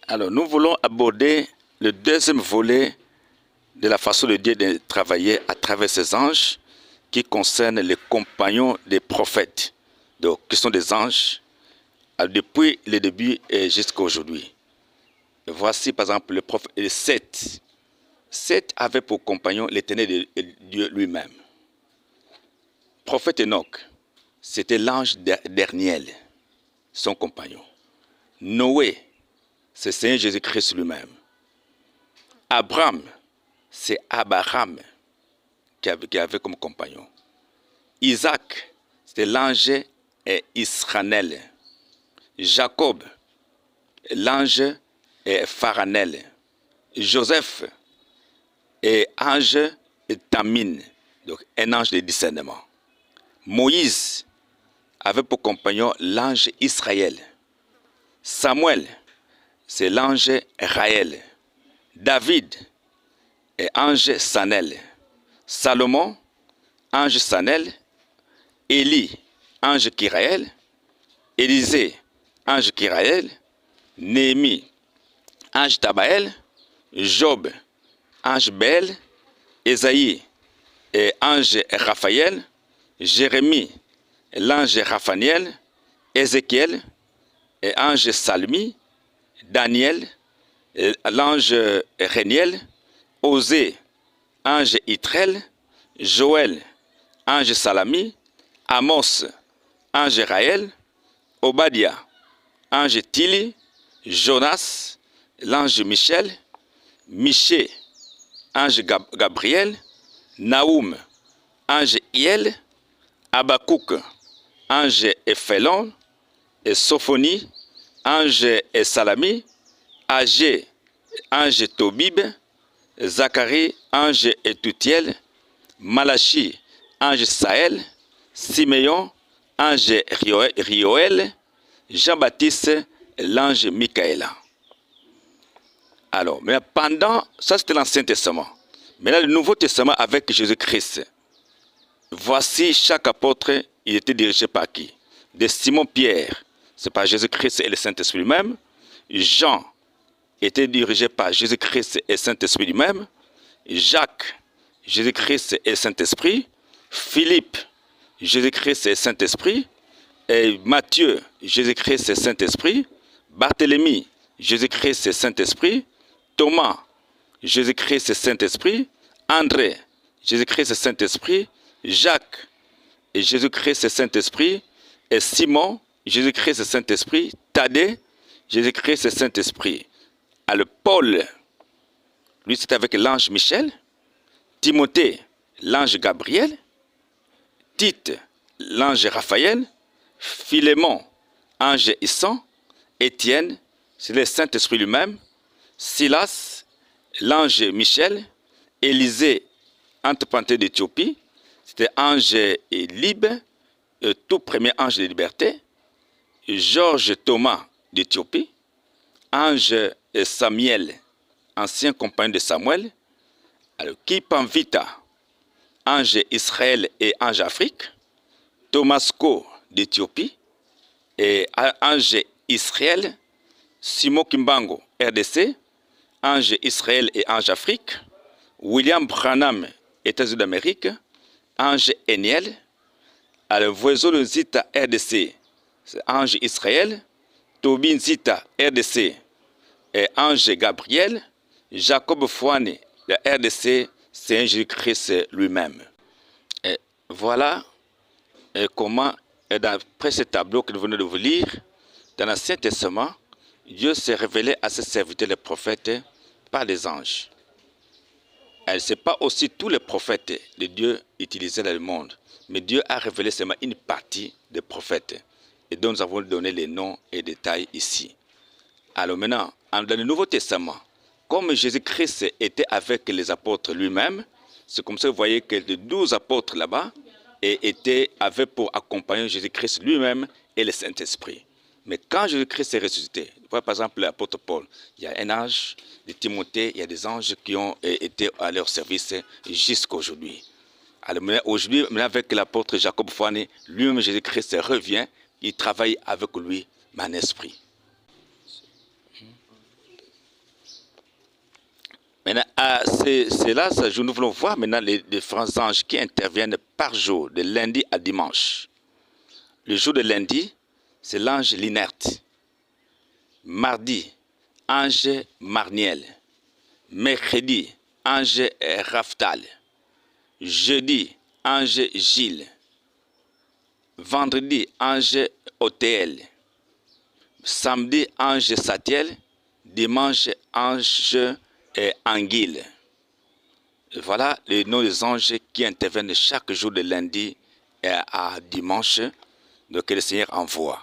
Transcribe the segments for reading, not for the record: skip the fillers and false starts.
Alors, nous voulons aborder le deuxième volet de la façon de Dieu de travailler à travers ses anges qui concerne les compagnons des prophètes, donc qui sont des anges depuis le début et jusqu'à aujourd'hui. Voici par exemple le prophète Seth. Seth avait pour compagnon l'éternel Dieu lui-même. Prophète Enoch, c'était l'ange derniel, son compagnon. Noé, c'est Seigneur Jésus-Christ lui-même. Abraham, c'est Abraham qui avait comme compagnon. Isaac, c'était l'ange Israël. Jacob, l'ange Pharanel. Joseph, et ange Tamine, donc un ange de discernement. Moïse avait pour compagnon l'ange Israël. Samuel, c'est l'ange Raël. David est ange Sanel. Salomon, ange Sanel. Élie, ange Kiraël. Élisée, ange Kiraël. Néhémie, ange Tabaël. Job, ange Bel. Ésaïe, et ange Raphaël. Jérémie, l'ange Raphaniel. Ézéchiel, et ange Salmi. Daniel, l'ange Réniel. Osée, ange Itrel. Joël, ange Salami. Amos, ange Raël. Obadiah, ange Tili. Jonas, l'ange Michel. Miché, ange Gabriel. Naoum, ange Hiel. Habakkuk, ange Ephelon. Et Sophonie, ange Salami. Agé, ange Tobib. Zacharie, ange Etutiel. Malachi, ange Saël. Siméon, ange Rioël. Jean-Baptiste, l'ange Michaël. Alors, mais pendant, ça c'était l'Ancien Testament. Maintenant, le Nouveau Testament avec Jésus-Christ. Voici chaque apôtre, il était dirigé par qui? De Simon-Pierre, c'est par Jésus-Christ et le Saint-Esprit lui-même. Jean était dirigé par Jésus-Christ et le Saint-Esprit lui-même. Jacques, Jésus-Christ et le Saint-Esprit. Philippe, Jésus-Christ et le Saint-Esprit. Et Matthieu, Jésus-Christ et le Saint-Esprit. Barthélemy, Jésus-Christ et le Saint-Esprit. Thomas, Jésus-Christ et le Saint-Esprit. André, Jésus-Christ et le Saint-Esprit. Jacques, et Jésus-Christ et le Saint-Esprit. Et Simon, Jésus-Christ et le Saint-Esprit. Thaddée, Jésus-Christ et le Saint-Esprit. Alors Paul, lui c'était avec l'ange Michel. Timothée, l'ange Gabriel. Tite, l'ange Raphaël. Philémon, ange Issan. Étienne, c'est le Saint-Esprit lui-même. Silas, l'ange Michel. Élisée, antipanté d'Éthiopie. C'était ange Libre, tout premier ange de liberté. Georges Thomas d'Éthiopie. Ange Samuel, ancien compagnon de Samuel. Alors, Kipanvita, ange Israël et ange Afrique. Thomasco d'Éthiopie. Et ange Israël. Simon Kimbango, RDC. Ange Israël et ange Afrique. William Branham, États-Unis d'Amérique. Ange Eniel. Alors, Voisin Zita, RDC, c'est ange Israël. Tobin Zita, RDC, et ange Gabriel. Jacob Fouane, le RDC, c'est Jésus-Christ lui-même. Et voilà comment, d'après ce tableau que nous venons de vous lire, dans l'Ancien Testament, Dieu s'est révélé à ses serviteurs, les prophètes, par les anges. Ce n'est pas aussi tous les prophètes de Dieu utilisés dans le monde, mais Dieu a révélé seulement une partie des prophètes, et dont nous avons donné les noms et détails ici. Alors maintenant, dans le Nouveau Testament, comme Jésus-Christ était avec les apôtres lui-même, c'est comme ça que vous voyez que les 12 apôtres là-bas avaient pour accompagner Jésus-Christ lui-même et le Saint-Esprit. Mais quand Jésus-Christ est ressuscité, par exemple l'apôtre Paul, il y a un ange de Timothée, il y a des anges qui ont été à leur service jusqu'à aujourd'hui. Alors aujourd'hui, avec l'apôtre Jacob Fouane, lui-même Jésus-Christ revient, il travaille avec lui, mon esprit. Maintenant, c'est là, nous voulons voir maintenant les différents anges qui interviennent par jour, de lundi à dimanche. Le jour de lundi, c'est l'ange l'inerte. Mardi, ange Marniel. Mercredi, ange Raphaël. Jeudi, ange Gilles. Vendredi, ange Othéel. Samedi, ange Satiel. Dimanche, ange Anguille. Voilà les noms des anges qui interviennent chaque jour de lundi à dimanche, que le Seigneur envoie.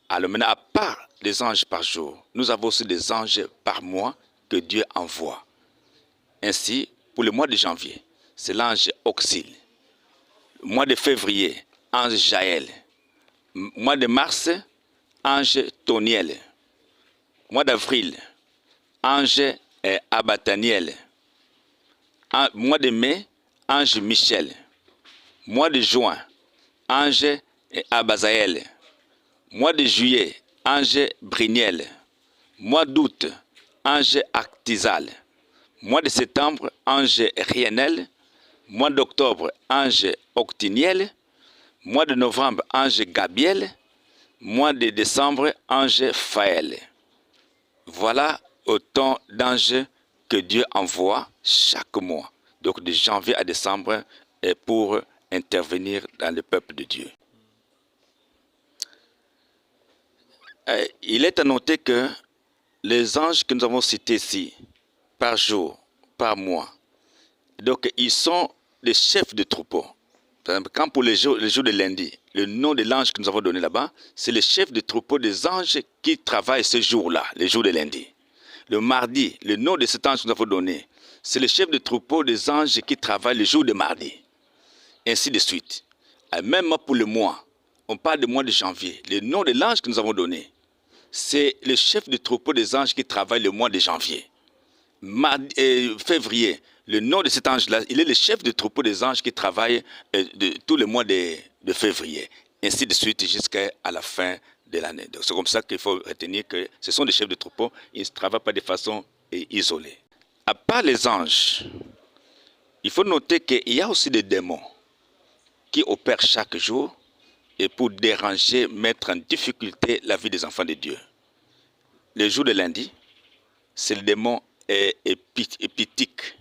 Alors maintenant, à part les anges par jour, nous avons aussi des anges par mois que Dieu envoie. Ainsi, pour le mois de janvier, c'est l'ange Auxile. Le mois de février, ange Jaël. Mois de mars, ange Toniel. Mois d'avril, ange Abataniel. Mois de mai, ange Michel. Mois de juin, ange Abazaël. Mois de juillet, ange Briniel. Mois d'août, ange Actizal. Mois de septembre, ange Rienel. Mois d'octobre, ange Octiniel. Mois de novembre, ange Gabriel. Mois de décembre, ange Phaël. Voilà autant d'anges que Dieu envoie chaque mois. Donc de janvier à décembre pour intervenir dans le peuple de Dieu. Il est à noter que les anges que nous avons cités ici, par jour, par mois, donc ils sont les chefs de troupeau. Quand pour le jour de lundi, le nom de l'ange que nous avons donné là-bas, c'est le chef de troupeau des anges qui travaillent ce jour-là, le jour de lundi. Le mardi, le nom de cet ange que nous avons donné, c'est le chef de troupeau des anges qui travaillent le jour de mardi. Ainsi de suite. Même pour le mois, on parle du mois de janvier. Le nom de l'ange que nous avons donné, c'est le chef de troupeau des anges qui travaillent le mois de janvier. Février, le nom de cet ange-là, il est le chef de troupeau des anges qui travaillent tout le mois de février. Ainsi de suite jusqu'à la fin de l'année. Donc c'est comme ça qu'il faut retenir que ce sont des chefs de troupeau, ils ne travaillent pas de façon isolée. À part les anges, il faut noter qu'il y a aussi des démons qui opèrent chaque jour et pour déranger, mettre en difficulté la vie des enfants de Dieu. Le jour de lundi, c'est le démon épitique.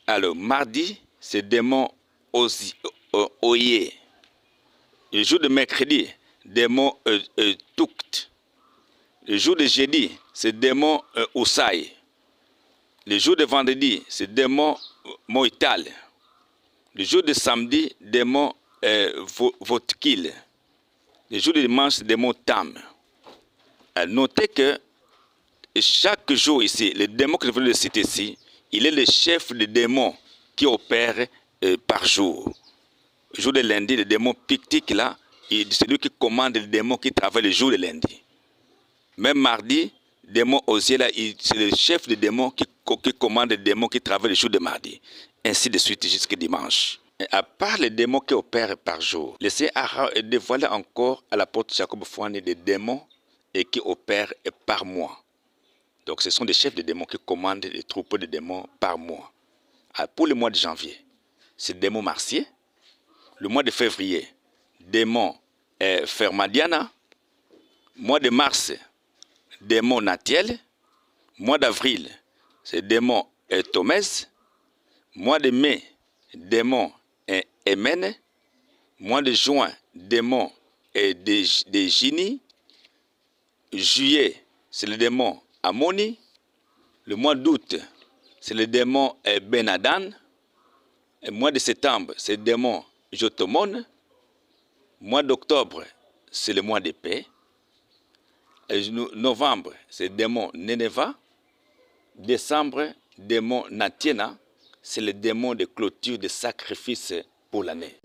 Alors, mardi, c'est le démon oyé. Le jour de mercredi, démon touct. Le jour de jeudi, c'est démon oussaï. Le jour de vendredi, c'est démon moïtal. Le jour de samedi, démon votkil. Le jour de dimanche, c'est démon tam. Notez que chaque jour ici, le démon que je voulais citer ici, il est le chef des démons qui opère par jour. Le jour de lundi, le démon pictique là, c'est lui qui commande les démons qui travaillent le jour de lundi. Même mardi, le démon osier là, c'est le chef des démons qui commande les démons qui travaillent le jour de mardi. Ainsi de suite jusqu'à dimanche. Et à part les démons qui opèrent par jour, le Seigneur a dévoilé encore à l'apôtre Jacob Fouane des démons et qui opèrent par mois. Donc ce sont des chefs de démons qui commandent les troupeaux de démons par mois. Pour le mois de janvier, c'est le démon martier. Le mois de février, démon Fermadiana. Mois de mars, démon Natiel. Mois d'avril, c'est démon Thomès. Mois de mai, démon Emene. Mois de juin, démon de Gini. Juillet, c'est le démon Amoni. Le mois d'août, c'est le démon Benadan. Le mois de septembre, c'est le démon Jotomon. Mois d'octobre, c'est le mois de paix. Novembre, c'est le démon Nénéva. Décembre, démon Natiena. C'est le démon de clôture de sacrifice pour l'année.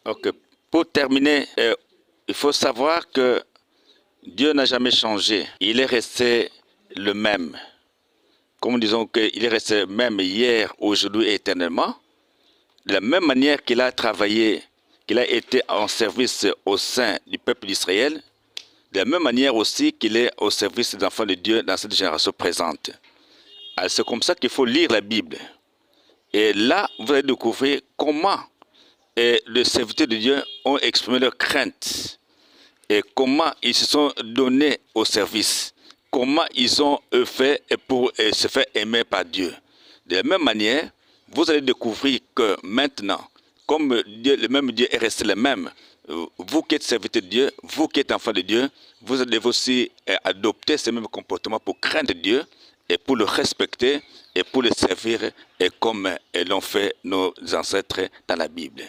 Okay. Pour terminer, il faut savoir que Dieu n'a jamais changé. Il est resté le même. Comme nous disons qu'il est resté même hier, aujourd'hui et éternellement. De la même manière qu'il a travaillé, qu'il a été en service au sein du peuple d'Israël, de la même manière aussi qu'il est au service des enfants de Dieu dans cette génération présente. C'est comme ça qu'il faut lire la Bible. Et là, vous allez découvrir comment les serviteurs de Dieu ont exprimé leurs craintes et comment ils se sont donnés au service, comment ils ont fait pour se faire aimer par Dieu. De la même manière, vous allez découvrir que maintenant, comme Dieu, le même Dieu est resté le même, vous qui êtes serviteur de Dieu, vous qui êtes enfant de Dieu, vous devez aussi adopter ce même comportement pour craindre Dieu et pour le respecter et pour le servir et comme l'ont fait nos ancêtres dans la Bible.